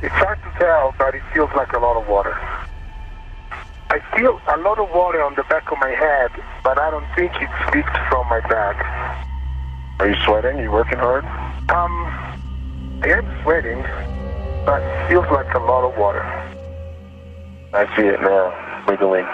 It's hard to tell, but it feels like a lot of water. I feel a lot of water on the back of my head, but I don't think it's leaked from my back. Are you sweating? Are you working hard? I am sweating, but it feels like a lot of water. I see it now, wiggling.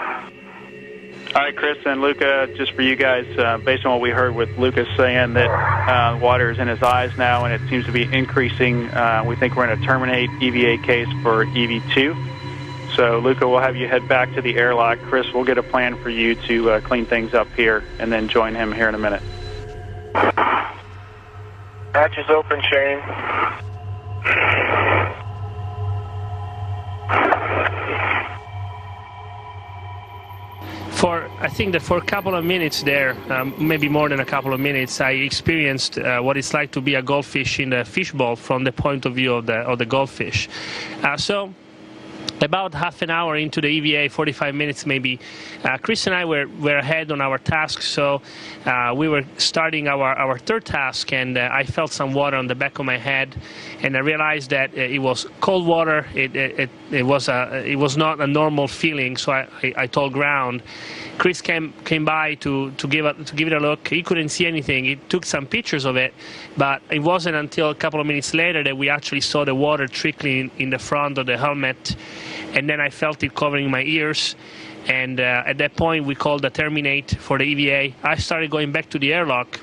All right, Chris and Luca, just for you guys, based on what we heard with Lucas saying that water is in his eyes now and it seems to be increasing, we think we're going to terminate EVA case for EV2. So, Luca, we'll have you head back to the airlock. Chris, we'll get a plan for you to clean things up here and then join him here in a minute. Hatch is open, Shane. I think that for a couple of minutes there, maybe more than a couple of minutes, I experienced what it's like to be a goldfish in the fishbowl from the point of view of the goldfish. So about half an hour into the EVA, 45 minutes maybe, Chris and I were ahead on our task, so we were starting our third task, and I felt some water on the back of my head, and I realized that it was cold water. It was not a normal feeling, so I told ground. Chris came by to give it a look. He couldn't see anything. He took some pictures of it, but it wasn't until a couple of minutes later that we actually saw the water trickling in the front of the helmet, and then I felt it covering my ears. And at that point, we called a terminate for the EVA. I started going back to the airlock,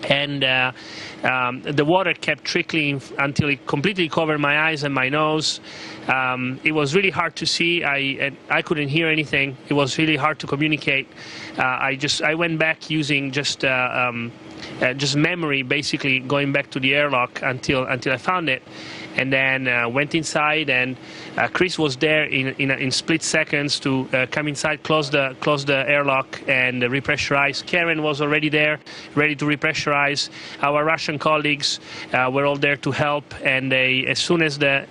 and the water kept trickling until it completely covered my eyes and my nose. It was really hard to see. I couldn't hear anything. It was really hard to communicate. I went back using just memory, basically going back to the airlock until I found it, and then went inside, and Chris was there in split seconds to come inside, close the airlock, and repressurize. Karen was already there, ready to repressurize. Our Russian colleagues were all there to help, and as soon as the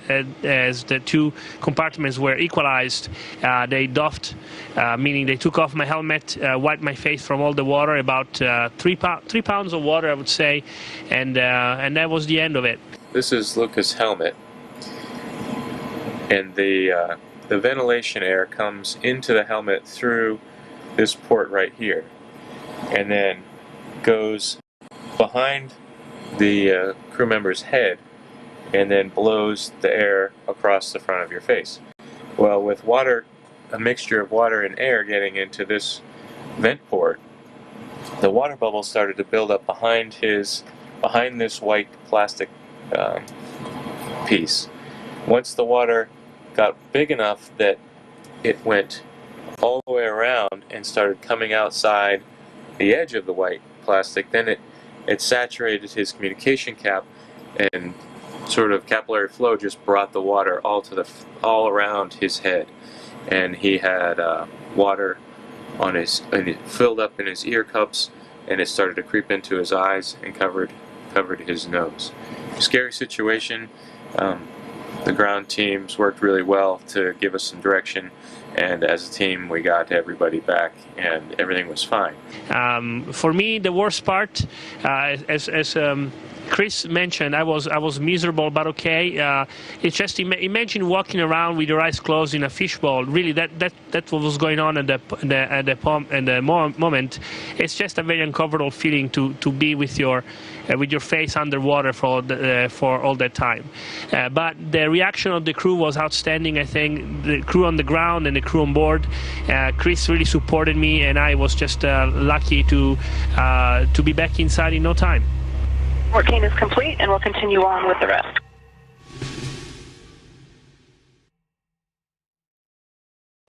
two compartments were equalized, they doffed, meaning they took off my helmet, wiped my face from all the water, about 3 pounds of water, I would say, and that was the end of it. This is Luca's helmet, and the ventilation air comes into the helmet through this port right here, and then goes behind the crew member's head, and then blows the air across the front of your face. Well, with water, a mixture of water and air getting into this vent port, the water bubbles started to build up behind this white plastic piece. Once the water got big enough that it went all the way around and started coming outside the edge of the white plastic, then it saturated his communication cap, and sort of capillary flow just brought the water all around his head, and he had water on and it filled up in his ear cups, and it started to creep into his eyes and covered his nose. Scary situation. The ground teams worked really well to give us some direction, and as a team we got everybody back and everything was fine. For me, the worst part, as Chris mentioned, I was miserable, but okay. It's just imagine walking around with your eyes closed in a fishbowl. Really, that's what was going on at the moment. It's just a very uncomfortable feeling to be with your face underwater for all that time. But the reaction of the crew was outstanding. I think the crew on the ground and the crew on board. Chris really supported me, and I was just lucky to be back inside in no time. Routine is complete, and we'll continue on with the rest.